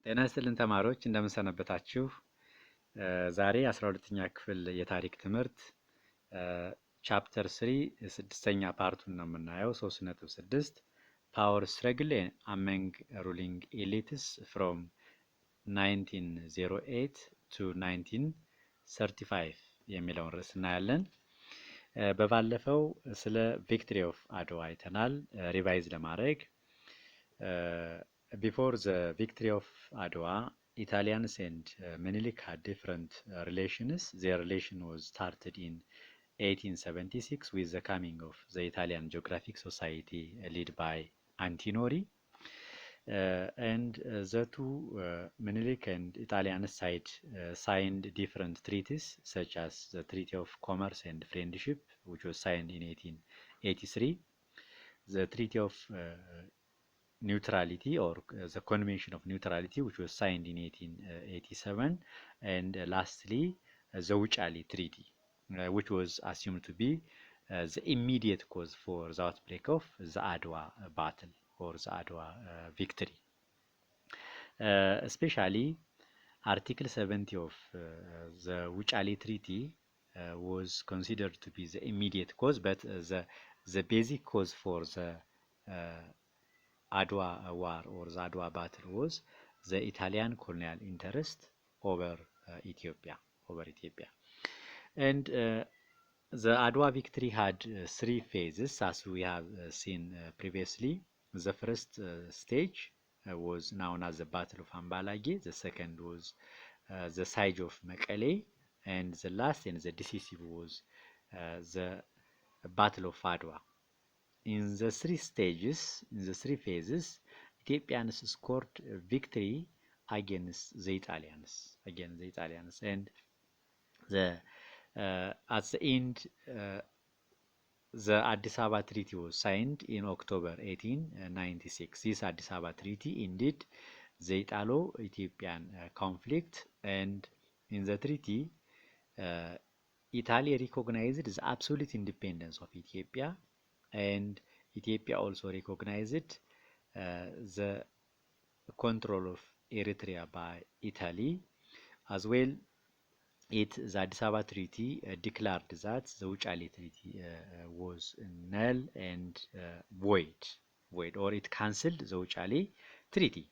ጤና ይስጥልን ተማሪዎች እንደምን ሰነበታችሁ? ዛሬ 12ኛ ክፍል የታሪክ ትምህርት ቻፕተር 3 ስድስተኛ ፓርቱን ነው የምናየው 3.6 ፓወር ስትረግል አመንግ ሩሊንግ ኤሊትስ ፍሮም 1908 to 1935 የሚለውን ርዕስ እናያለን። በባለፈው ስለ ቪክትሪ ኦፍ አድዋ አይተናል። ሪቫይዝ ለማድረግ before the victory of Adwa, Italians and Menelik had different relations. Their relation was started in 1876 with the coming of the Italian Geographic Society led by Antinori. And the two Menelik and Italian side signed different treaties such as the Treaty of Commerce and Friendship, which was signed in 1883, the Treaty of Neutrality or the Convention of Neutrality, which was signed in 1887, and lastly the Wuchali Treaty, which was assumed to be the immediate cause for the outbreak of the Adwa battle or the Adwa victory. Especially Article 70 of the Wuchali Treaty was considered to be the immediate cause, but the basic cause for the Adwa war or the Adwa battle was the Italian colonial interest over Ethiopia. And the Adwa victory had three phases, as we have seen previously. The first stage was known as the Battle of Ambalage. The second was the siege of Mekelle, and the last and the decisive was the Battle of Adwa. In the three stages, in the three phases, Ethiopians scored victory against the Italians, and at the end, the Addis Ababa Treaty was signed in October 1896. This Addis Ababa Treaty ended the Italo-Ethiopian conflict, and in the treaty, Italy recognized the absolute independence of Ethiopia, and Ethiopia also recognized the control of Eritrea by Italy. As well, the Addis Ababa Treaty declared that the Wuchali Treaty was null and void, or it cancelled the Wuchali Treaty.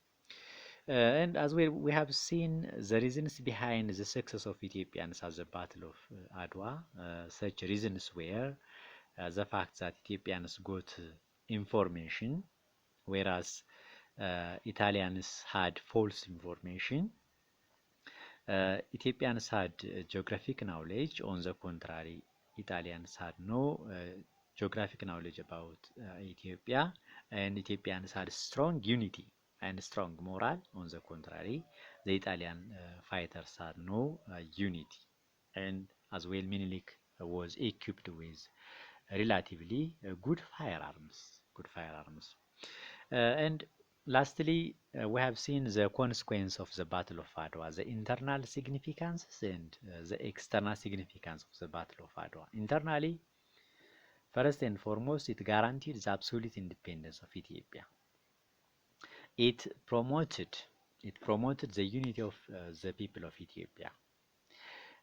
And as well, we have seen the reasons behind the success of Ethiopians at the Battle of Adwa. Such reasons were the fact that Ethiopians got information, whereas Italians had false information. Ethiopians had geographic knowledge. On the contrary, Italians had no geographic knowledge about Ethiopia, and Ethiopians had strong unity and strong morale. On the contrary, the Italian fighters had no unity, and as well, Menelik was equipped with relatively good firearms. And lastly, we have seen the consequence of the Battle of Adwa, the internal significance and the external significance of the Battle of Adwa. Internally, first and foremost, it guaranteed the absolute independence of Ethiopia. It promoted the unity of the people of Ethiopia.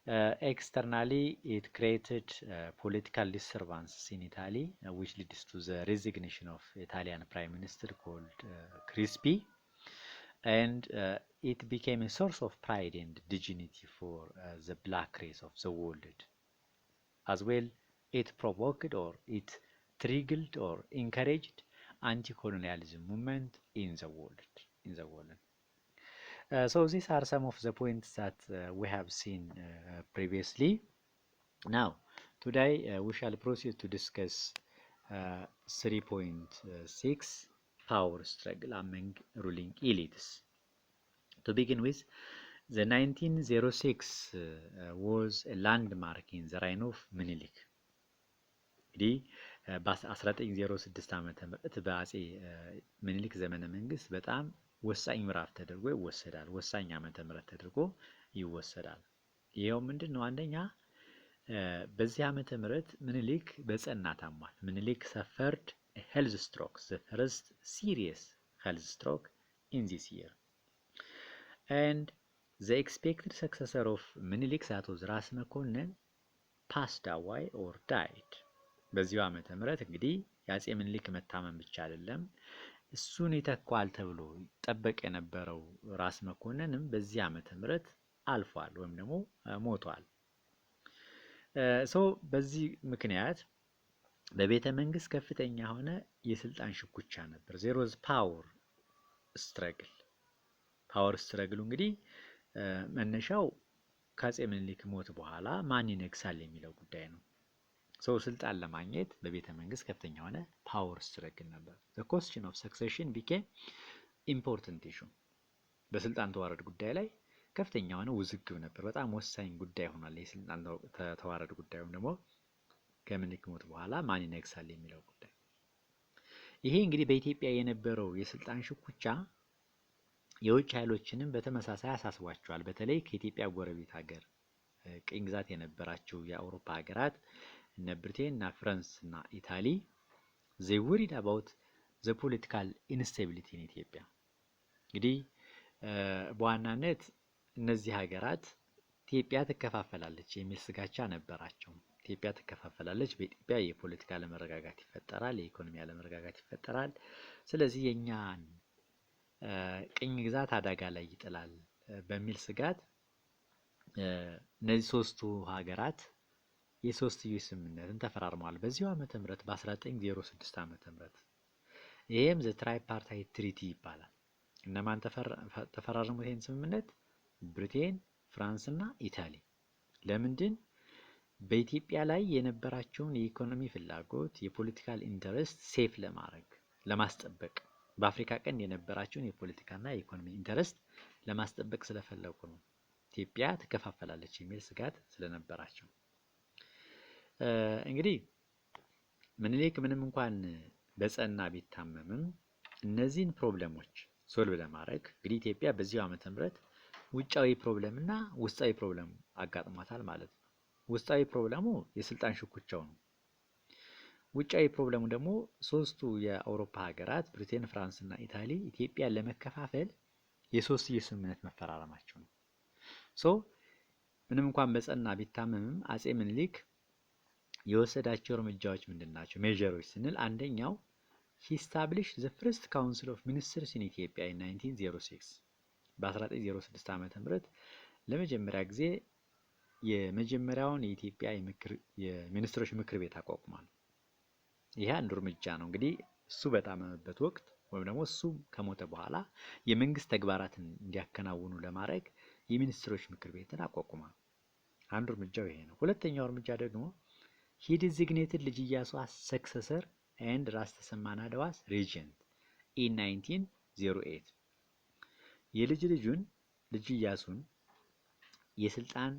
Externally, it created political disturbances in Italy, which leads to the resignation of Italian Prime Minister called Crispi, and it became a source of pride and dignity for the black race of the world. As well, it provoked or it triggered or encouraged anti-colonialism movement in the world. So these are some of the points that we have seen previously. Now, today we shall proceed to discuss 3.6 power struggle among ruling elites. To begin with, the 1906 was a landmark in the reign of Menelik. እንግዲህ በ1906 ዓመተ ምህረት በአጼ ምኒልክ ዘመነ መንግስት በጣም ወሳኝ ምዕራፍ ተደርጎ ይወሰዳል። ወሳኝ ዓመተ ምህረት ተደርጎ ይወሰዳል። ይሄው ምንድነው? አንደኛ በዚህ ዓመተ ምህረት ምኒልክ በጸና ታሟል። ምኒልክ suffered a health stroke, the first serious health stroke in this year. and the expected successor of ምኒልክ that was ራስ መኮንን passed away or died። በዚሁ ዓመተ ምህረት እንግዲህ የአፄ ምኒልክ መታመም ብቻ አይደለም እሱን ይተኳል ተብሎ ይጠበቅ የነበረው ራስ መኮንንም በዚህ ዓመተ ምህረት አልፏል ወይም ደግሞ ሞቷል። በዚህ ምክንያት በቤተ መንግስት ከፍተኛ ሆነ የስልጣን ሽኩቻ ነበር። ዜር ዋዝ ፓወር ስትረግል። ፓወር ስትረግሉ እንግዲህ መነሻው ከአፄ ምኒልክ ሞት በኋላ ማን ይነግሳል የሚለው ጉዳይ ነው። ስልጣን ለማግኘት በቤተ መንግስት ከፍተኛ ሆነ ፓወር ስትረግል ነበር። the question of succession became important issue። በስልጣን ተዋረድ ጉዳይ ላይ ከፍተኛ ሆነ ውዝግብ ነበር። በጣም ወሳኝ ጉዳይ ሆኗል። የስልጣን ተዋረድ ጉዳዩም ደግሞ ከምኒልክ ሞት በኋላ ማን ይነግሳል የሚለው ጉዳይ። ይሄ እንግዲህ በኢትዮጵያ የነበረው የስልጣን ሽኩቻ የውጭ ኃይሎችንም በተመሳሳይ አሳስቧቸዋል። በተለይ ከኢትዮጵያ ጎረቤት ሀገር ቅኝ ግዛት የነበራቸው የአውሮፓ ሀገራት እነ ብሪቴን እና ፍራንስ እና ኢታሊ they worried about the political instability in ኢትዮጵያ። እንግዲህ በዋናነት እነዚህ ሀገራት ኢትዮጵያ ትከፋፈላለች የሚል ስጋቻ ነበራቸው። ኢትዮጵያ ትከፋፈላለች፣ በኢትዮጵያ የፖለቲካ አለመረጋጋት ይፈጠራል፣ የኢኮኖሚ አለመረጋጋት ይፈጠራል። ስለዚህ የኛን ቅኝ ግዛት አደጋ ላይ ይጥላል በሚል ስጋት እነዚህ ሶስቱ ሀገራት የሶስትዮሽ ስምምነትን ተፈራርመዋል በዚሁ ዓመተ ምህረት በ1906 ዓመተ ምህረት። ይሄም ዘ ትራይፓርታይት ትሪቲ ይባላል። እነማን ተፈራረሙት ይሄን ስምምነት? ብሪቴን፣ ፍራንስ እና ኢታሊ። ለምንድን? በኢትዮጵያ ላይ የነበራቸውን የኢኮኖሚ ፍላጎት የፖለቲካል ኢንተረስት ሴፍ ለማድረግ ለማስጠበቅ፣ በአፍሪካ ቀንድ የነበራቸውን የፖለቲካና የኢኮኖሚ ኢንተረስት ለማስጠበቅ ስለፈለጉ ነው። ኢትዮጵያ ትከፋፈላለች የሚል ስጋት ስለነበራቸው እንግዲህ ምኒልክ ምንም እንኳን በጸና ቢታመምም እነዚህን ፕሮብለሞች ሶልቭ ለማድረግ እንግዲህ ኢትዮጵያ በዚሁ ዓመተ ምህረት ውጫዊ ፕሮብለም እና ውስጣዊ ፕሮብለም አጋጥሟታል ማለት ነው። ውስጣዊ ፕሮብለሙ የስልጣን ሽኩቻው ነው። ውጫዊ ፕሮብለሙ ደግሞ ሶስቱ የአውሮፓ ሀገራት ብሪቴን፣ ፍራንስ እና ኢታሊ ኢትዮጵያን ለመከፋፈል የሶስትዮሽ ስምምነት መፈራረማቸው ነው። ምንም እንኳን በጸና ቢታመምም አፄ ምኒልክ የወሰዳቸው እርምጃዎች ምንድናቸው? ሜጀሮች ስንል አንደኛው he established the first council of ministers in Ethiopia in 1906 በ1906 ዓመተ ምህረት ለመጀመሪያ ጊዜ የመጀመሪያውን የኢትዮጵያ የሚኒስትሮች ምክር ቤት አቋቁሟል። ይሄ አንዱ እርምጃ ነው። እንግዲህ እሱ በታመመበት ወቅት ወይም ደግሞ እሱ ከሞተ በኋላ የመንግስት ተግባራትን እንዲያከናውኑ ለማድረግ የሚኒስትሮች ምክር ቤትን አቋቁሟል። አንዱ እርምጃው ይሄ ነው። ሁለተኛው እርምጃ ደግሞ he designated ልጅ ኢያሱ as successor and ራስ ተሰማ ናደው as regent in 1908 የልጅ ልጁን ልጅ ኢያሱን የስልጣን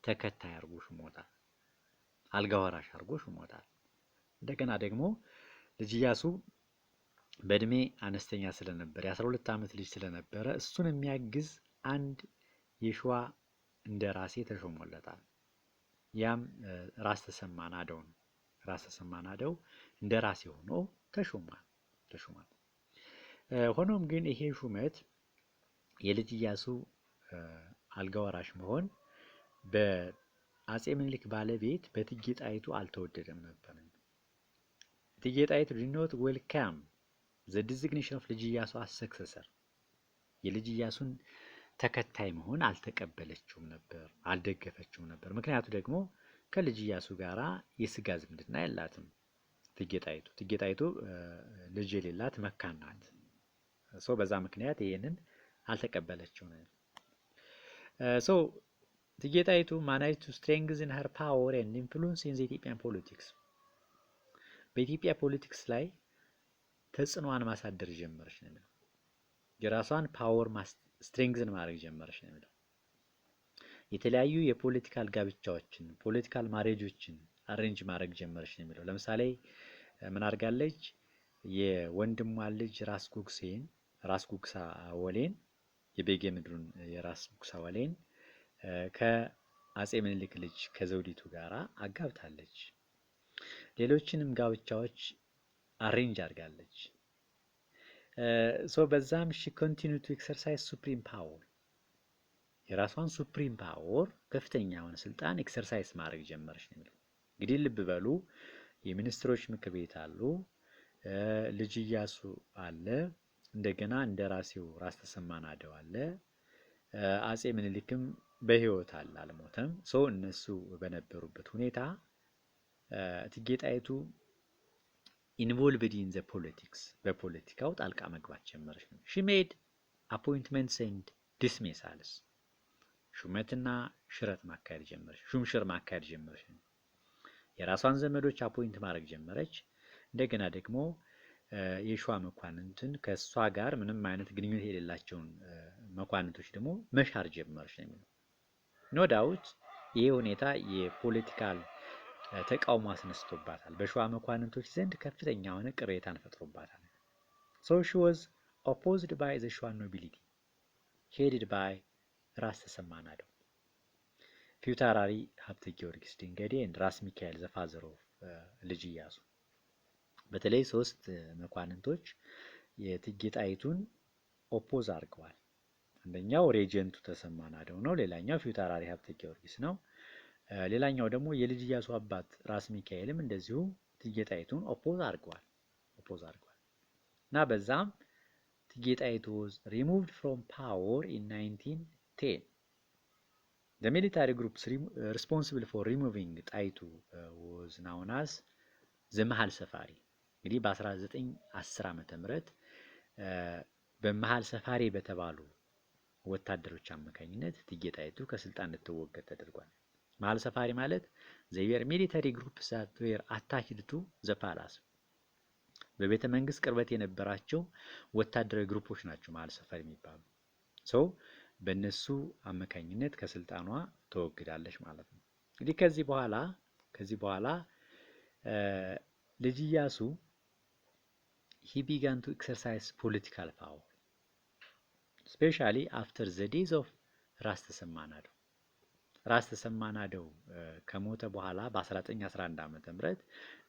ተከታይ አድርጎ ሹሞታል። አልጋ ወራሽ አድርጎ ሹሞታል። እንደገና ደግሞ ልጅ ኢያሱ በእድሜ አነስተኛ ስለነበር የ12 ዓመት ልጅ ስለነበረ እሱን የሚያግዝ አንድ የሸዋ እንደራሴ ተሾሞለታል። ያም ራስ ተሰማ ናደው ነው። ራስ ተሰማ ናደው እንደራሴ ሆኖ ተሾሟል። ሆኖም ግን ይሄ ሹመት የልጅ ኢያሱ አልጋ ወራሽ መሆን በአፄ ምኒልክ ባለቤት በእቴጌ ጣይቱ አልተወደደም ነበር። እቴጌ ጣይቱ did not welcome the designation of ልጅ ኢያሱ as successor የልጅ ኢያሱን ተከታይ መሆን አልተቀበለችውም ነበር፣ አልደገፈችውም ነበር። ምክንያቱ ደግሞ ከልጅ ኢያሱ ጋራ የስጋ ዝምድና የላትም። እቴጌ ጣይቱ ልጅ የሌላት መካን ናት። በዛ ምክንያት ይሄንን አልተቀበለችውም። እቴጌ ጣይቱ managed to strengthen her power and influence in the Ethiopian politics በኢትዮጵያ ፖለቲክስ ላይ ተጽዕኖዋን ማሳደር ጀመረች ነው የሚለው። የራሷን ፓወር ስትሬንግዝን ማድረግ ጀመረች ነው የሚለው። የተለያዩ የፖለቲካል ጋብቻዎችን ፖለቲካል ማሬጆችን አሬንጅ ማድረግ ጀመረች ነው የሚለው። ለምሳሌ ምን አድርጋለች? የወንድሟ ልጅ ራስ ጉግሳ ወሌን የቤጌ ምድሩን የራስ ጉግሳ ወሌን ከአፄ ምኒልክ ልጅ ከዘውዲቱ ጋራ አጋብታለች። ሌሎችንም ጋብቻዎች አሬንጅ አድርጋለች። በዛም she continued to exercise supreme power የራሷን ሱፕሪም ፓወር ከፍተኛ የሆነ ስልጣን ኤክሰርሳይዝ ማድረግ ጀመረች ነው የሚለው። እንግዲህ ልብ በሉ የሚኒስትሮች ምክር ቤት አሉ፣ ልጅ ኢያሱ አለ፣ እንደገና እንደራሴው ራስ ተሰማ ናደው አለ፣ አጼ ምኒልክም በህይወት አለ፣ አልሞተም። ሰው እነሱ በነበሩበት ሁኔታ እቴጌ ጣይቱ ኢንቮልቭድ ኢን ዘ ፖለቲክስ በፖለቲካው ጣልቃ መግባት ጀመረች ነው። ሺ ሜድ አፖይንትመንትስ ኤንድ ዲስሚሳልስ ሹመትና ሽረት ማካሄድ ጀመረች፣ ሹምሽር ማካሄድ ጀመረች። የራሷን ዘመዶች አፖይንት ማድረግ ጀመረች። እንደገና ደግሞ የሸዋ መኳንንትን ከእሷ ጋር ምንም አይነት ግንኙነት የሌላቸውን መኳንንቶች ደግሞ መሻር ጀመረች ነው የሚለው። ኖ ዳውት ይሄ ሁኔታ የፖለቲካል ተቃውሞ አስነስቶባታል። በሸዋ መኳንንቶች ዘንድ ከፍተኛ የሆነ ቅሬታን ፈጥሮባታል። ሶ ሺ ዋዝ ኦፖዝድ ባይ ዘ ሸዋ ኖቢሊቲ ሄድድ ባይ ራስ ተሰማ ናደው፣ ፊታውራሪ ሀብተ ጊዮርጊስ ድንገዴ and ራስ ሚካኤል ዘ ፋዘር ኦፍ ልጅ ኢያሱ። በተለይ ሶስት መኳንንቶች የእቴጌ ጣይቱን ኦፖዝ አድርገዋል። አንደኛው ሬጀንቱ ተሰማ ናደው ነው፣ ሌላኛው ፊታውራሪ ሀብተ ጊዮርጊስ ነው፣ ሌላኛው ደግሞ የልጅ ኢያሱ አባት ራስ ሚካኤልም እንደዚሁ እቴጌ ጣይቱን ኦፖዝ አድርገዋል እና በዛም እቴጌ ጣይቱ was removed from power in 1910. The military groups responsible for removing ጣይቱ was known as the መሃል ሰፋሪ። እንግዲህ በ1910 ዓመተ ምህረት በመሃል ሰፋሪ በተባሉ ወታደሮች አማካኝነት እቴጌ ጣይቱ ከስልጣን እንድትወገድ ተደርጓል። መሃል ሰፋሪ ማለት they were military groups that were attached to the palace በቤተ መንግስት ቅርበት የነበራቸው ወታደራዊ ግሩፖች ናቸው መሃል ሰፋሪ የሚባሉ። ሰው በእነሱ አማካኝነት ከስልጣኗ ተወግዳለች ማለት ነው። እንግዲህ ከዚህ በኋላ ልጅ ኢያሱ he began to exercise political power especially after the days of ራስ ተሰማ ናደው። ራስ ተሰማ ናደው ከሞተ በኋላ በ1911 ዓመተ ምህረት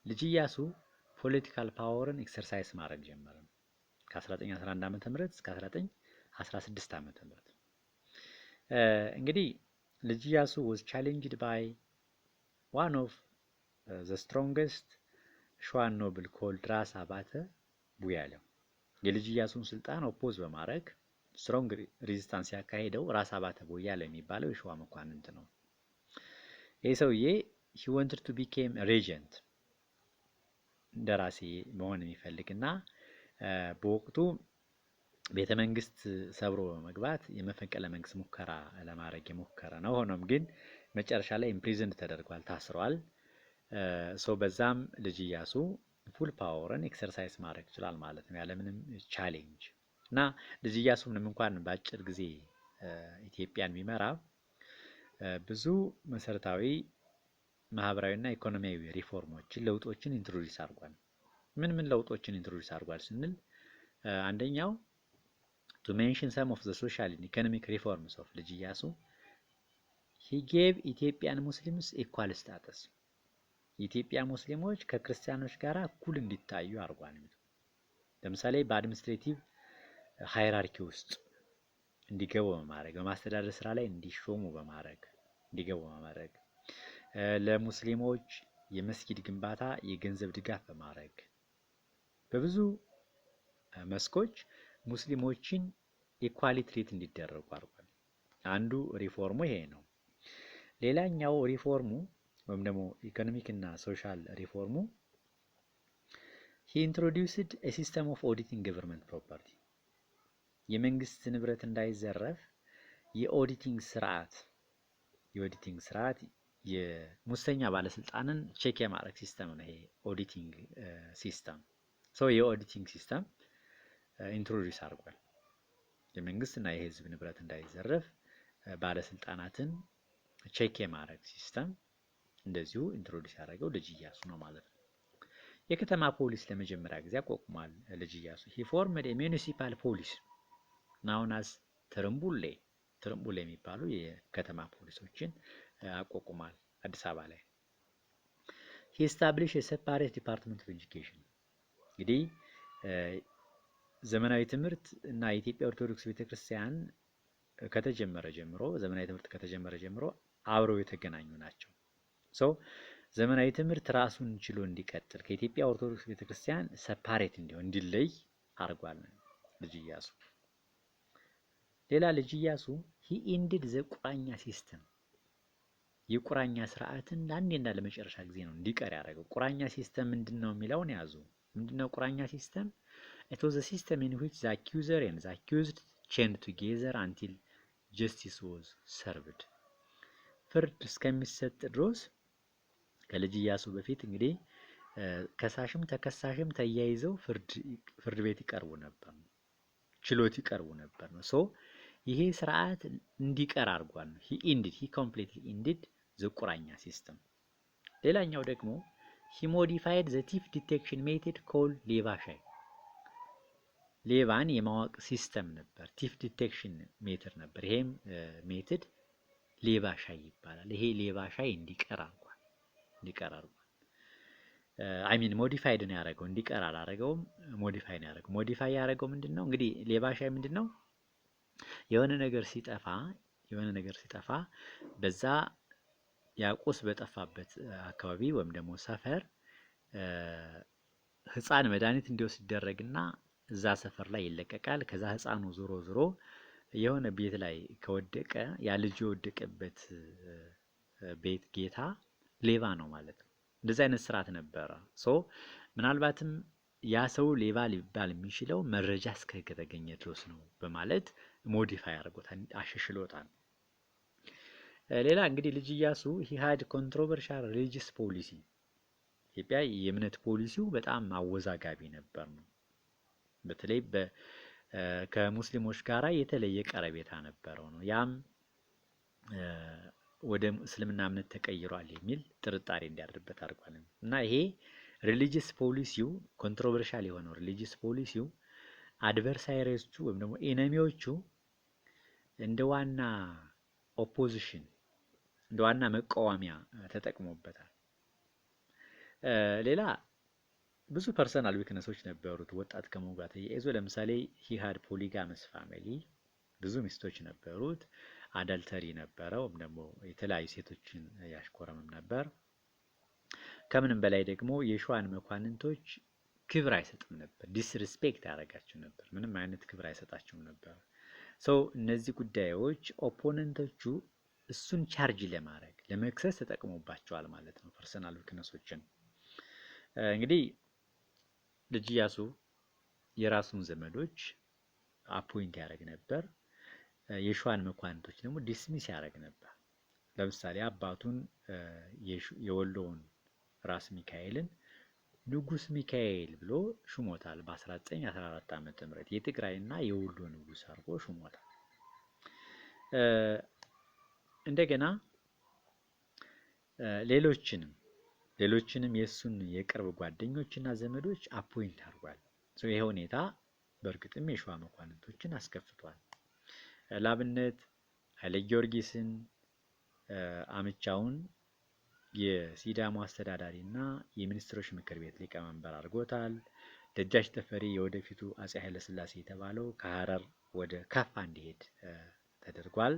ልጅ ኢያሱ ፖለቲካል ፓወርን ኤክሰርሳይዝ ማድረግ ጀመረ። ከ1911 ዓመተ ምህረት እስከ 1916 ዓመተ ምህረት እንግዲህ ልጅ ኢያሱ was challenged by one of the strongest ሸዋን ኖብል called ራስ አባተ ቡያለው። የልጅ ኢያሱን ስልጣን ኦፖዝ በማድረግ ስትሮንግ ሬዚስታንስ ያካሄደው ራስ አባተ ቡያለው የሚባለው የሸዋ መኳንንት ነው። ይህ ሰውዬ he wanted to become a regent እንደራሴ መሆን የሚፈልግና በወቅቱ ቤተ መንግስት ሰብሮ በመግባት የመፈንቅለ መንግስት ሙከራ ለማድረግ የሞከረ ነው። ሆኖም ግን መጨረሻ ላይ ኢምፕሪዝንድ ተደርጓል፣ ታስሯል። ሰው በዛም ልጅ ኢያሱ ፉል ፓወርን ኤክሰርሳይዝ ማድረግ ይችላል ማለት ነው ያለምንም ቻሌንጅ። እና ልጅ ኢያሱ ምንም እንኳን በአጭር ጊዜ ኢትዮጵያን ቢመራ ብዙ መሰረታዊ ማህበራዊና ኢኮኖሚያዊ ሪፎርሞችን ለውጦችን ኢንትሮዲዩስ አድርጓል። ምን ለውጦችን ኢንትሮዲዩስ አድርጓል ስንል አንደኛው to mention some of the social and economic reforms of ልጅ ኢያሱ he gave Ethiopian Muslims equal status የኢትዮጵያ ሙስሊሞች ከክርስቲያኖች ጋር እኩል እንዲታዩ አድርጓል። ለምሳሌ በአድሚኒስትሬቲቭ ሃይራርኪ ውስጥ እንዲገቡ በማድረግ በማስተዳደር ስራ ላይ እንዲሾሙ እንዲገቡ በማድረግ ለሙስሊሞች የመስጊድ ግንባታ የገንዘብ ድጋፍ በማድረግ በብዙ መስኮች ሙስሊሞችን ኢኳሊ ትሪት እንዲደረጉ አድርጓል። አንዱ ሪፎርሙ ይሄ ነው። ሌላኛው ሪፎርሙ ወይም ደግሞ ኢኮኖሚክ እና ሶሻል ሪፎርሙ he introduced a system of auditing government property የመንግስት ንብረት እንዳይዘረፍ የኦዲቲንግ ስርዓት የሙሰኛ ባለስልጣንን ቼክ የማድረግ ሲስተም ነው። ይሄ ኦዲቲንግ ሲስተም የኦዲቲንግ ሲስተም ኢንትሮዲዩስ አድርጓል። የመንግስትና የህዝብ ንብረት እንዳይዘረፍ ባለስልጣናትን ቼክ የማድረግ ሲስተም እንደዚሁ ኢንትሮዲዩስ ያደረገው ልጅ ኢያሱ ነው ማለት ነው። የከተማ ፖሊስ ለመጀመሪያ ጊዜ አቋቁሟል ልጅ ኢያሱ። he formed a municipal police known as ትርምቡሌ የሚባሉ የከተማ ፖሊሶችን አቋቁሟል አዲስ አበባ ላይ። he established a separate department of education እንግዲህ ዘመናዊ ትምህርት እና የኢትዮጵያ ኦርቶዶክስ ቤተክርስቲያን ከተጀመረ ጀምሮ ዘመናዊ ትምህርት ከተጀመረ ጀምሮ አብረው የተገናኙ ናቸው። ሶ ዘመናዊ ትምህርት ራሱን ችሎ እንዲቀጥል ከኢትዮጵያ ኦርቶዶክስ ቤተክርስቲያን ሰፓሬት እንዲሆን እንዲለይ አድርጓል ልጅ ኢያሱ። ሌላ ልጅ ኢያሱ ሂ ኢንድድ ዘ ቁራኛ ሲስተም የቁራኛ ስርዓትን ለአንዴና ለመጨረሻ ጊዜ ነው እንዲቀር ያደረገው። ቁራኛ ሲስተም ምንድነው የሚለውን ያዙ። ምንድነው ቁራኛ ሲስተም? It was a system in which the accuser and the accused chained together until justice was served. ፍርድ እስከሚሰጥ ድረስ ከልጅ ኢያሱ በፊት እንግዲህ ከሳሽም ተከሳሽም ተያይዘው ፍርድ ቤት ይቀርቡ ነበር፣ ችሎት ይቀርቡ ነበር ነው። ሶ ይሄ ስርዓት እንዲቀር አድርጓል። he completely ended the ቁራኛ ሲስተም። ሌላኛው ደግሞ he modified the thief detection method called ሌባሻይ። ሌባን የማወቅ ሲስተም ነበር፣ ቲፍ ዲቴክሽን ሜትድ ነበር። ይሄም ሜትድ ሌባሻይ ይባላል። ይሄ ሌባሻይ እንዲቀር አድርጓል። ሞዲፋይድ ነው ያደረገው፣ እንዲቀር አላደረገውም፣ ሞዲፋይ ነው ያደረገው። ሞዲፋይ ያደረገው ምንድነው? እንግዲህ ሌባሻይ ምንድነው? የሆነ ነገር ሲጠፋ በዛ ያቁስ በጠፋበት አካባቢ ወይም ደግሞ ሰፈር ህፃን መድኃኒት እንዲወስድ ይደረግና እዛ ሰፈር ላይ ይለቀቃል። ከዛ ህፃኑ ዞሮ የሆነ ቤት ላይ ከወደቀ ያ ልጅ የወደቀበት ቤት ጌታ ሌባ ነው ማለት ነው። እንደዚህ አይነት ስርዓት ነበረ። ሶ ምናልባትም ያ ሰው ሌባ ሊባል የሚችለው መረጃ እስከተገኘ ድረስ ነው በማለት ሞዲፋይ አድርጎታል፣ አሻሽሎታል። ሌላ እንግዲህ ልጅ ኢያሱ he had controversial religious policy ኢትዮጵያ የእምነት ፖሊሲው በጣም አወዛጋቢ ነበር ነው። በተለይ ከሙስሊሞች ጋራ የተለየ ቀረቤታ ነበረው ነው። ያም ወደ እስልምና እምነት ተቀይሯል የሚል ጥርጣሬ እንዲያድርበት አድርጓል። እና ይሄ ሪሊጂየስ ፖሊሲው ኮንትሮቨርሻል የሆነው ሪሊጂየስ ፖሊሲው አድቨርሳሪዎቹ ወይም ደግሞ ኤነሚዎቹ እንደ ዋና ኦፖዚሽን እንደ ዋና መቃወሚያ ተጠቅሞበታል። ሌላ ብዙ ፐርሰናል ዊክነሶች ነበሩት። ወጣት ከመውጋት ተያይዞ ለምሳሌ he had polygamous family ብዙ ሚስቶች ነበሩት። አዳልተሪ ነበረው ወይም ደግሞ የተለያዩ ሴቶችን ያሽኮረመም ነበር። ከምንም በላይ ደግሞ የሸዋን መኳንንቶች ክብር አይሰጥም ነበር፣ ዲስሪስፔክት ያደርጋቸው ነበር። ምንም አይነት ክብር አይሰጣቸውም ነበር። እነዚህ ጉዳዮች ኦፖነንቶቹ እሱን ቻርጅ ለማድረግ ለመክሰስ ተጠቅሞባቸዋል ማለት ነው፣ ፐርሰናል ዊክነሶችን። እንግዲህ ልጅ ኢያሱ የራሱን ዘመዶች አፖይንት ያደርግ ነበር፣ የሸዋን መኳንንቶች ደግሞ ዲስሚስ ያደርግ ነበር። ለምሳሌ አባቱን የወሎውን ራስ ሚካኤልን ንጉስ ሚካኤል ብሎ ሹሞታል። በ1914 ዓመተ ምህረት የትግራይና የወሎ ንጉስ አድርጎ ሹሞታል። እንደገና ሌሎችንም የሱን የቅርብ ጓደኞችና ዘመዶች አፖይንት አድርጓል። ይሄ ሁኔታ በእርግጥም የሸዋ መኳንንቶችን አስከፍቷል። ላብነት ኃይለ ጊዮርጊስን አምቻውን የሲዳሞ አስተዳዳሪና የሚኒስትሮች ምክር ቤት ሊቀመንበር አድርጎታል። ደጃች ተፈሪ የወደፊቱ አጼ ኃይለ ሥላሴ የተባለው ከሐረር ወደ ካፋ እንዲሄድ ተደርጓል።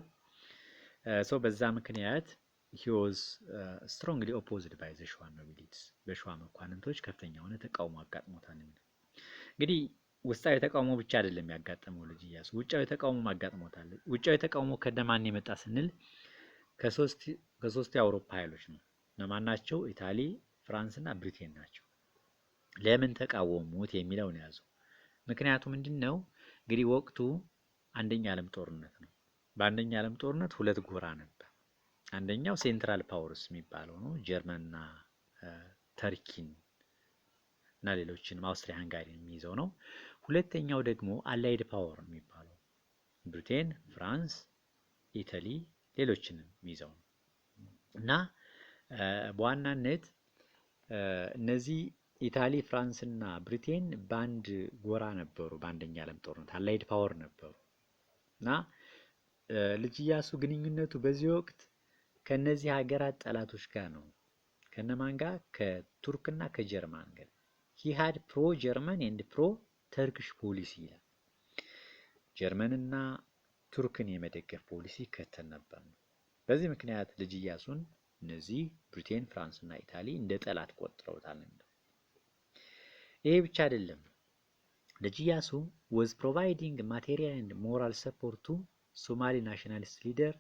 በዛ ምክንያት he was strongly opposed by the ሸዋ nobilities በሸዋ መኳንንቶች ከፍተኛ የሆነ ተቃውሞ አጋጥሞታል። እንግዲህ ውስጣዊ ተቃውሞ ብቻ አይደለም ያጋጠመው ልጅ ኢያሱ፣ ውጫዊ ተቃውሞ አጋጥሞታል። ውጫዊ ተቃውሞ ከነማን የመጣ ስንል ከሶስት የአውሮፓ ኃይሎች ነው። እነማን ናቸው? ኢታሊ፣ ፍራንስ እና ብሪቴን ናቸው። ለምን ተቃወሙት የሚለውን ያዙ። ምክንያቱ ምንድነው? እንግዲህ ወቅቱ አንደኛ ዓለም ጦርነት ነው። በአንደኛ ዓለም ጦርነት ሁለት ጎራ ነበር። አንደኛው ሴንትራል ፓወርስ የሚባለው ነው፣ ጀርመንና ተርኪን እና ሌሎችንም አውስትሪያ ሃንጋሪን የሚይዘው ነው። ሁለተኛው ደግሞ አላይድ ፓወር የሚባለው ብሪቴን፣ ፍራንስ፣ ኢታሊ ሌሎችንም የሚይዘው ነው። እና በዋናነት እነዚህ ኢታሊ፣ ፍራንስ እና ብሪቴን በአንድ ጎራ ነበሩ። በአንደኛ ዓለም ጦርነት አላይድ ፓወር ነበሩ። እና ልጅ ኢያሱ ግንኙነቱ በዚህ ወቅት ከነዚህ ሀገራት ጠላቶች ጋር ነው። ከነማን ጋር? ከቱርክና ከጀርመን ጋር። he had pro German and pro Turkish policy ይላል። ጀርመንና ቱርክን የመደገፍ ፖሊሲ ይከተል ነበር። በዚህ ምክንያት ልጅ ኢያሱን እነዚህ ብሪቴን፣ ፍራንስ እና ኢታሊ እንደ ጠላት ቆጥረውታል። ይሄ ብቻ አይደለም። ልጅ ኢያሱ was providing material and moral support to Somali nationalist leader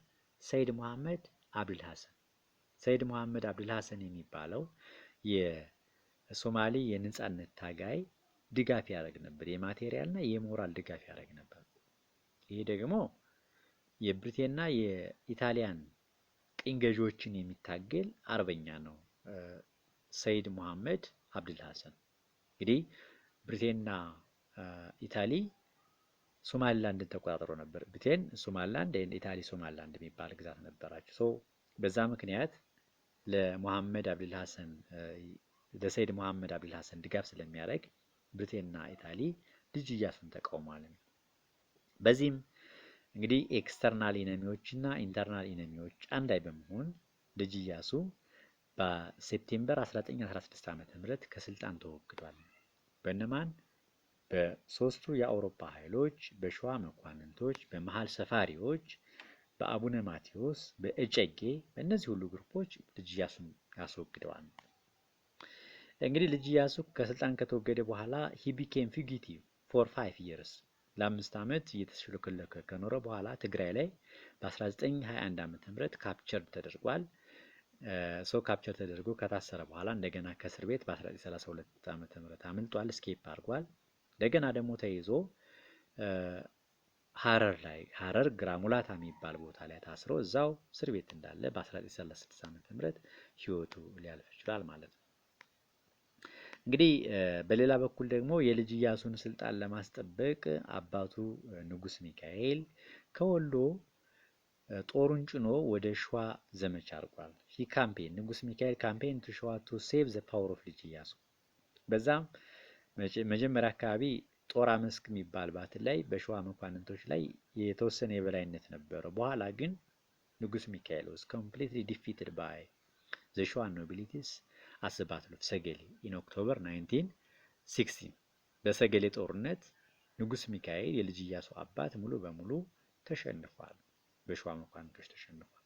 ሰይድ መሐመድ አብዱል ሐሰን። ሰይድ መሐመድ አብዱል ሐሰን የሚባለው የሶማሊ የነጻነት ታጋይ ድጋፍ ያደርግ ነበር። የማቴሪያል እና የሞራል ድጋፍ ያደርግ ነበር። ይሄ ደግሞ የብሪቴንና የኢጣሊያን ቅኝ ገዢዎችን የሚታገል አርበኛ ነው ሰይድ መሐመድ አብዱል ሐሰን። እንግዲህ ብሪቴንና ኢታሊ ሶማሊላንድን ተቆጣጥሮ ነበር። ብሪቴን ሶማሊላንድ፣ ኢታሊ ሶማሊላንድ የሚባል ግዛት ነበራቸው። ሶ በዛ ምክንያት ለሰይድ መሐመድ አብዱል ሐሰን ድጋፍ ስለሚያደርግ ብሪቴንና ኢታሊ ልጅ ኢያሱን ተቃውሟል። በዚህም እንግዲህ ኤክስተርናል ኢነሚዎች እና ኢንተርናል ኢነሚዎች አንድ ላይ በመሆን ልጅ ኢያሱ በሴፕቴምበር 1916 ዓ.ም ከስልጣን ተወግዷል። በእነማን? በሶስቱ የአውሮፓ ኃይሎች፣ በሸዋ መኳንንቶች፣ በመሃል ሰፋሪዎች፣ በአቡነ ማቴዎስ፣ በእጨጌ፣ በእነዚህ ሁሉ ግሩፖች ልጅ ኢያሱን ያስወግደዋል። እንግዲህ ልጅ ኢያሱ ከስልጣን ከተወገደ በኋላ he became fugitive for 5 years ለ5 ዓመት እየተሽለከለከ ከኖረ በኋላ ትግራይ ላይ በ1921 ዓ.ም ካፕቸር ተደርጓል። ካፕቸር ተደርጎ ከታሰረ በኋላ እንደገና ከእስር ቤት በ1932 ዓ.ም አምልጧል፣ እስኬፕ አድርጓል። እንደገና ደግሞ ተይዞ ሐረር ግራሙላታ የሚባል ቦታ ላይ ታስሮ እዛው እስር ቤት እንዳለ በ1936 ዓ.ም ህይወቱ ሊያልፍ ይችላል ማለት ነው። እንግዲህ በሌላ በኩል ደግሞ የልጅ ኢያሱን ስልጣን ለማስጠበቅ አባቱ ንጉስ ሚካኤል ከወሎ ጦሩን ጭኖ ወደ ሸዋ ዘመቻ አድርጓል። ንጉስ ሚካኤል ካምፔን ቱ ሸዋ ቱ ሴቭ ዘ ፓወር ኦፍ ልጅ ኢያሱ። በዛም መጀመሪያ አካባቢ ጦራ መስክ የሚባል ባትል ላይ በሸዋ መኳንንቶች ላይ የተወሰነ የበላይነት ነበረ። በኋላ ግን ንጉስ ሚካኤል was completely defeated by the Shwa nobilities at the Battle of ሰገሌ in October 1916። በሰገሌ ጦርነት ንጉስ ሚካኤል የልጅ ኢያሱ አባት ሙሉ በሙሉ ተሸንፏል፣ በሸዋ መኳንንቶች ተሸንፏል።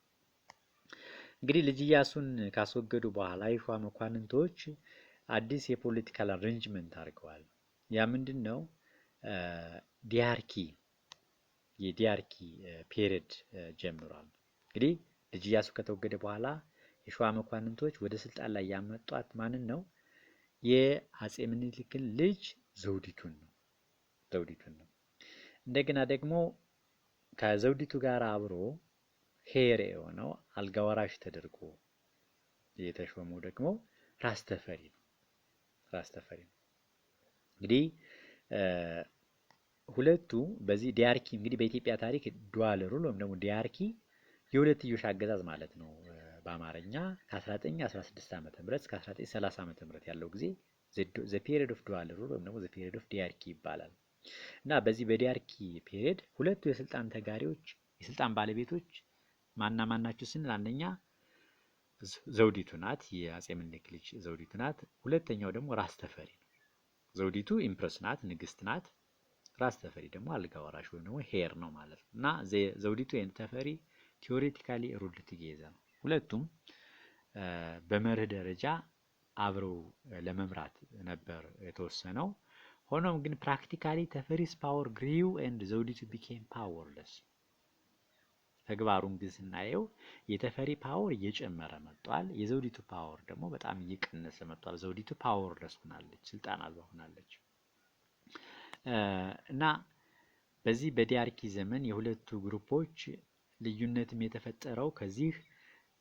እንግዲህ ልጅ ኢያሱን ካስወገዱ በኋላ የሸዋ መኳንንቶች አዲስ የፖለቲካል አሬንጅመንት አድርገዋል። ያ ምንድነው? የዲያርኪ ፔሪድ ጀምሯል። እንግዲህ ልጅ ኢያሱ ከተወገደ በኋላ የሸዋ መኳንንቶች ወደ ስልጣን ላይ ያመጧት ማንን ነው? የአጼ ምኒልክን ልጅ ዘውዲቱን ነው። እንደገና ደግሞ ከዘውዲቱ ጋር አብሮ ሄር የሆነው አልጋ ወራሽ ተደርጎ የተሾመው ደግሞ ራስ ተፈሪ ነው። እንግዲህ ሁለቱ በዚህ ዲያርኪ እንግዲህ በኢትዮጵያ ታሪክ ዱዋል ሩል ወይም ደግሞ ዲያርኪ የሁለትዮሽ አገዛዝ ማለት ነው። በአማርኛ ከ1916 ዓ.ም እስከ 1930 ዓ.ም ያለው ጊዜ ዘ ፔሪድ ኦፍ ዱዋል ሩል ወይም ደግሞ ዘ ፔሪድ ኦፍ ዲያርኪ ይባላል። እና በዚህ በዲያርኪ ፔሪድ ሁለቱ የስልጣን ተጋሪዎች የስልጣን ባለቤቶች ማን ናቸው ስንል አንደኛ ዘውዲቱ ናት፣ የአጼ ምኒልክ ልጅ ዘውዲቱ ናት። ሁለተኛው ደግሞ ራስ ተፈሪ ነው። ዘውዲቱ ኢምፕረስ ናት፣ ንግስት ናት። ራስ ተፈሪ ደግሞ አልጋ ወራሽ ወይም ደግሞ ሄር ነው ማለት ነው። እና ዘውዲቱ ኤንድ ተፈሪ ቲዮሬቲካሊ ሩልድ ቱጌዘር ነው። ሁለቱም በመርህ ደረጃ አብረው ለመምራት ነበር የተወሰነው። ሆኖም ግን ፕራክቲካሊ ተፈሪስ ፓወር ግሪው ኤንድ ዘውዲቱ ቢኬም ፓወርለስ። ተግባሩን ግን ስናየው የተፈሪ ፓወር እየጨመረ መጥቷል፣ የዘውዲቱ ፓወር ደግሞ በጣም እየቀነሰ መጥቷል። ዘውዲቱ ፓወርለስ ሆናለች፣ ስልጣን አልባ ሆናለች። እና በዚህ በዲያርኪ ዘመን የሁለቱ ግሩፖች ልዩነትም የተፈጠረው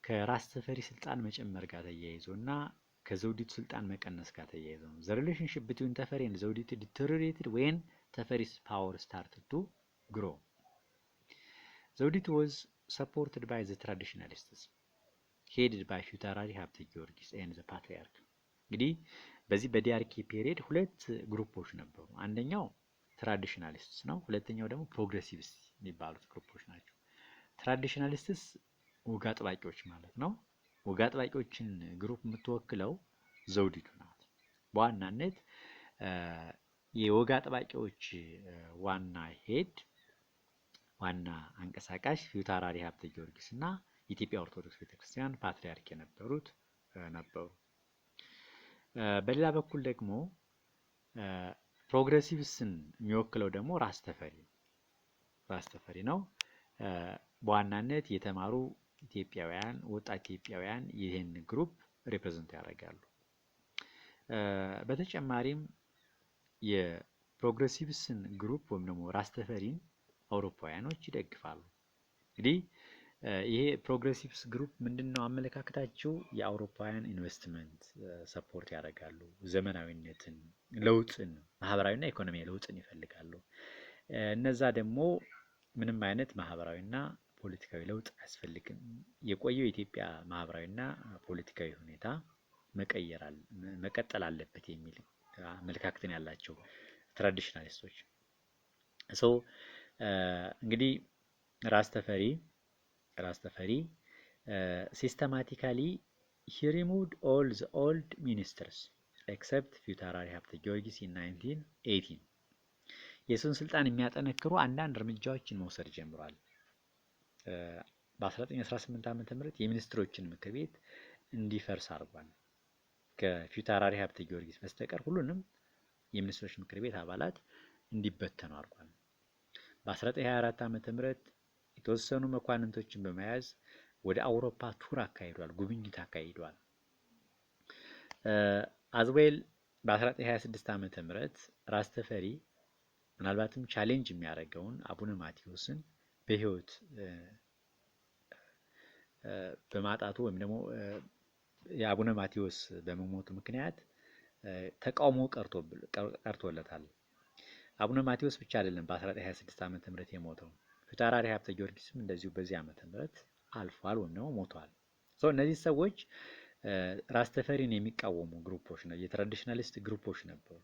ከራስ ተፈሪ ስልጣን መጨመር ጋር ተያይዞ እና ከዘውዲቱ ስልጣን መቀነስ ጋር ተያይዞ ነው። the relationship between ተፈሪ and ዘውዲቱ deteriorated when ተፈሪ's power started to grow. ዘውዲቱ was supported by the traditionalists headed by ፊታውራሪ ሀብተ ጊዮርጊስ and the patriarch። እንግዲህ በዚህ በዲያርኪ ፔሪየድ ሁለት ግሩፖች ነበሩ። አንደኛው ትራዲሽናሊስትስ ነው፣ ሁለተኛው ደግሞ ፕሮግሬሲቭስ የሚባሉት ግሩፖች ናቸው። ትራዲሽናሊስትስ ወግ አጥባቂዎች ማለት ነው። ወግ አጥባቂዎችን ግሩፕ የምትወክለው ዘውዲቱ ናት። በዋናነት የወግ አጥባቂዎች ዋና ዋና አንቀሳቃሽ ፊታውራሪ ሀብተ ጊዮርጊስ እና የኢትዮጵያ ኦርቶዶክስ ቤተክርስቲያን ፓትርያርክ የነበሩት ነበሩ። በሌላ በኩል ደግሞ ፕሮግሬሲቭስን የሚወክለው ደግሞ ራስ ተፈሪ ነው። በዋናነት የተማሩ ኢትዮጵያውያን ወጣት ኢትዮጵያውያን ይህን ግሩፕ ሪፕሬዘንት ያደርጋሉ። በተጨማሪም የፕሮግሬሲቭስን ግሩፕ ወይም ደግሞ ራስ ተፈሪን አውሮፓውያኖች ይደግፋሉ። እንግዲህ ይሄ ፕሮግሬሲቭስ ግሩፕ ምንድነው አመለካከታቸው? የአውሮፓውያን ኢንቨስትመንት ሰፖርት ያደርጋሉ። ዘመናዊነትን፣ ለውጥን፣ ማህበራዊና ኢኮኖሚያዊ ለውጥን ይፈልጋሉ። እነዛ ደግሞ ምንም አይነት ማህበራዊና ፖለቲካዊ ለውጥ አያስፈልግም፣ የቆየው የኢትዮጵያ ማህበራዊና ፖለቲካዊ ሁኔታ መቀጠል አለበት የሚል አመለካከትን ያላቸው ትራዲሽናሊስቶች። እንግዲህ ራስ ተፈሪ ሲስተማቲካሊ he removed all the old ministers except ፊታውራሪ ሀብተ ጊዮርጊስ in 1918 የእሱን ስልጣን የሚያጠነክሩ አንዳንድ እርምጃዎችን መውሰድ ጀምሯል። በ1918 ዓ.ም የሚኒስትሮችን ምክር ቤት እንዲፈርስ አድርጓል። ከፊታውራሪ ሀብተ ጊዮርጊስ በስተቀር ሁሉንም የሚኒስትሮች ምክር ቤት አባላት እንዲበተኑ አድርጓል። በ1924 ዓ.ም የተወሰኑ መኳንንቶችን በመያዝ ወደ አውሮፓ ቱር አካሂዷል፣ ጉብኝት አካሂዷል። አዝዌል በ1926 ዓ.ም ራስ ተፈሪ ምናልባትም ቻሌንጅ የሚያደርገውን አቡነ ማቴዎስን በህይወት በማጣቱ ወይም ደግሞ የአቡነ ማቴዎስ በመሞቱ ምክንያት ተቃውሞ ቀርቶለታል። አቡነ ማቴዎስ ብቻ አይደለም በ1926 ዓ.ም የሞተው፣ ፊታውራሪ ሀብተ ጊዮርጊስም እንደዚሁ በዚህ ዓመተ ምህረት አልፏል ወይም ደግሞ ሞቷል። እነዚህ ሰዎች ራስ ተፈሪን የሚቃወሙ ግሩፖች ነው፣ የትራዲሽናሊስት ግሩፖች ነበሩ።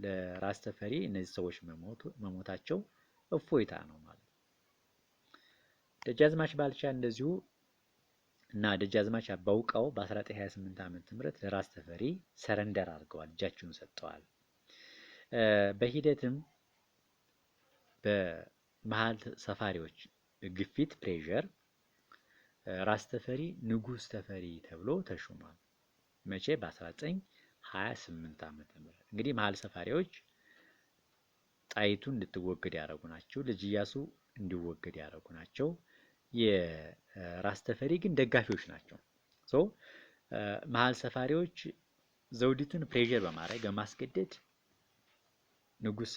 ለራስ ተፈሪ እነዚህ ሰዎች መሞታቸው እፎይታ ነው ማለት ነው። ደጃዝማች ባልቻ እንደዚሁ እና ደጃዝማች አባውቀው በ1928 ዓ.ም ለራስ ተፈሪ ሰረንደር አድርገዋል፣ እጃቸውን ሰጥተዋል። በሂደትም በመሃል ሰፋሪዎች ግፊት ፕሬዠር ራስ ተፈሪ ንጉስ ተፈሪ ተብሎ ተሹሟል። መቼ? በ1928 ዓ.ም። እንግዲህ መሃል ሰፋሪዎች ጣይቱ እንድትወገድ ያደረጉ ናቸው፣ ልጅ ኢያሱ እንዲወገድ ያደረጉ ናቸው። የራስ ተፈሪ ግን ደጋፊዎች ናቸው። መሃል ሰፋሪዎች ዘውዲቱን ፕሬዠር በማድረግ በማስገደድ ንጉስ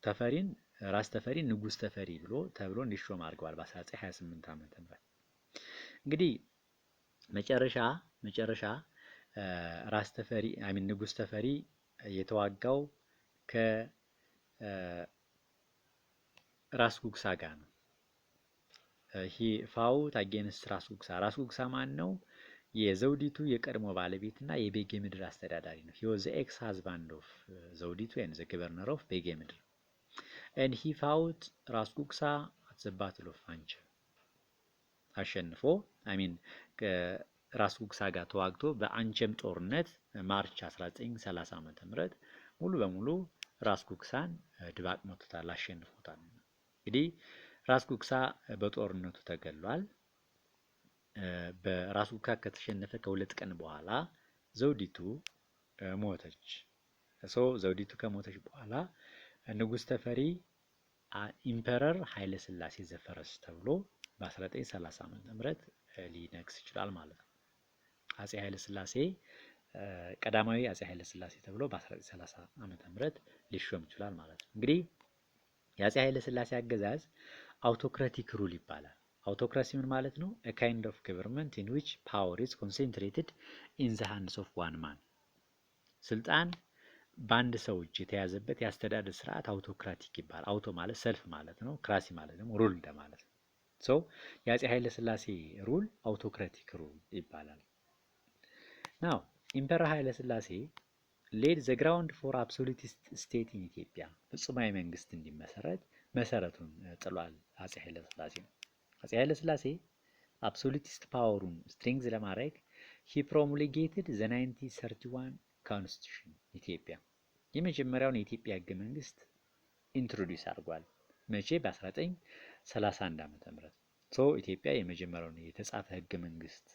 ተፈሪን ራስ ተፈሪ ንጉስ ተፈሪ ተብሎ እንዲሾም አድርገዋል በ1928 ዓ.ም። እንግዲህ መጨረሻ ራስ ተፈሪ ንጉስ ተፈሪ የተዋጋው ከራስ ጉግሳ ጋር ነው። ፋውት አጌንስት ራስ ጉግሳ። ራስ ጉግሳ ማን ነው? የዘውዲቱ የቀድሞ ባለቤትና የቤጌ ምድር አስተዳዳሪ ነው። he was the ex husband of ዘውዲቱ and the governor of ቤጌ ምድር and he fought ራስ ጉግሳ at the battle of አንቸም አሸንፎ ራስ ጉግሳ ጋር ተዋግቶ በአንቸም ጦርነት ማርች 1930 ዓ.ም ሙሉ በሙሉ ራስ ጉግሳን ድባቅ መቶታል፣ አሸንፎታል። እንግዲህ ራስ ጉግሳ በጦርነቱ ተገሏል። በራስ ጉግሳ ከተሸነፈ ከሁለት ቀን በኋላ ዘውዲቱ ሞተች። ዘውዲቱ ከሞተች በኋላ ንጉስ ተፈሪ ኢምፐረር ኃይለ ሥላሴ ዘፈረስ ተብሎ በ1930 ዓ.ም ሊነግስ ይችላል ማለት ነው። አጼ ኃይለ ሥላሴ ቀዳማዊ አጼ ኃይለ ሥላሴ ተብሎ በ1930 ዓ.ም ሊሾም ይችላል ማለት ነው። እንግዲህ የአጼ ኃይለ ሥላሴ አገዛዝ አውቶክራቲክ ሩል ይባላል። አውቶክራሲ ምን ማለት ነው? a kind of government in which power is concentrated in the hands of one man። ስልጣን በአንድ ሰው እጅ የተያዘበት የአስተዳደር ስርዓት አውቶክራቲክ ይባላል። አውቶ ማለት ሰልፍ ማለት ነው። ክራሲ ማለት ደግሞ ሩል እንደማለት ነው። የአጼ ኃይለ ሥላሴ ሩል አውቶክራቲክ ሩል ይባላል። ናው ኢምፐረር ኃይለ ሥላሴ ሌድ ዘ ግራውንድ ፎር አብሶሉቲስት ስቴት ኢን ኢትዮጵያ፣ ፍጹማዊ መንግስት እንዲመሰረት መሰረቱን ጥሏል አጼ ኃይለ ሥላሴ። አጼ ኃይለ ሥላሴ አብሶሉቲስት ፓወሩን ስትሪንግዝ ለማድረግ ሂ ፕሮሙሊጌትድ ዘ 1931 ኮንስቲቱሽን ኢትዮጵያ፣ የመጀመሪያውን የኢትዮጵያ ህገ መንግስት ኢንትሮዲዩስ አድርጓል። መቼ? 31 ዓመተ ምህረት ኢትዮጵያ የመጀመሪያውን የተጻፈ ህገ መንግስት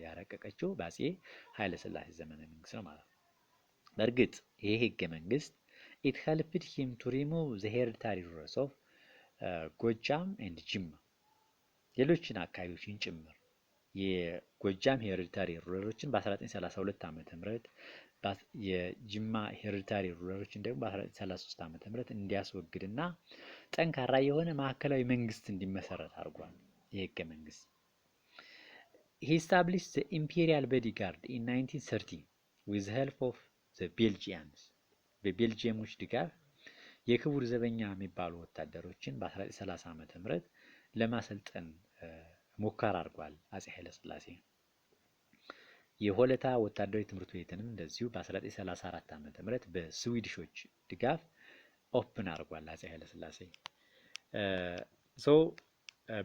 ያረቀቀችው በአፄ ኃይለ ሥላሴ ዘመነ መንግስት ነው ማለት ነው። በእርግጥ ይሄ ህገ መንግስት it helped him to remove the hereditary rulers of ጎጃም ኤንድ ጅማ ሌሎችን አካባቢዎችን ጭምር የጎጃም ሄሪዲታሪ ሩለሮችን በ1932 ዓመተ ምህረት የጅማ ሄሪዲታሪ ሩለሮችን ደግሞ በ1933 ዓመተ ምህረት እንዲያስወግድና ጠንካራ የሆነ ማዕከላዊ መንግስት እንዲመሰረት አድርጓል። የህገ መንግስት he established the imperial bodyguard in 1930 with the help of the Belgians በቤልጂየሞች ድጋፍ የክቡር ዘበኛ የሚባሉ ወታደሮችን በ1930 ዓመተ ምህረት ለማሰልጠን ሙከራ አድርጓል አፄ ኃይለ ሥላሴ። የሆለታ ወታደራዊ ትምህርት ቤትንም እንደዚሁ በ1934 ዓመተ ምህረት በስዊድሾች ድጋፍ ኦፕን አድርጓል አፄ ኃይለ ሥላሴ።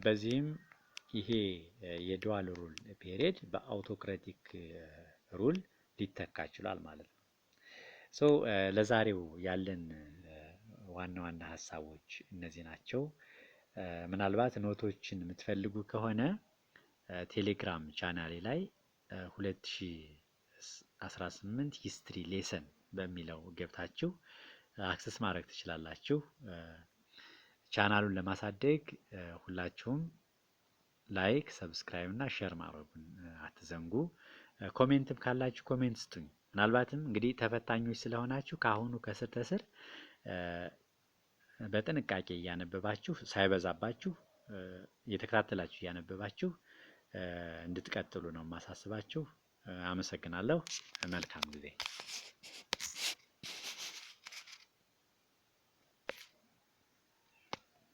በዚህም ይሄ የዱዋል ሩል ፔሪየድ በአውቶክራቲክ ሩል ሊተካ ይችላል ማለት ነው። ለዛሬው ያለን ዋና ዋና ሀሳቦች እነዚህ ናቸው። ምናልባት ኖቶችን የምትፈልጉ ከሆነ ቴሌግራም ቻናሌ ላይ 2018 ሂስትሪ ሌሰን በሚለው ገብታችሁ አክሰስ ማድረግ ትችላላችሁ። ቻናሉን ለማሳደግ ሁላችሁም ላይክ፣ ሰብስክራይብ እና ሼር ማድረጉን አትዘንጉ። ኮሜንትም ካላችሁ ኮሜንት ስጡኝ። ምናልባትም እንግዲህ ተፈታኞች ስለሆናችሁ ከአሁኑ ከስር ተስር በጥንቃቄ እያነበባችሁ ሳይበዛባችሁ እየተከታተላችሁ እያነበባችሁ እንድትቀጥሉ ነው የማሳስባችሁ። አመሰግናለሁ። መልካም ጊዜ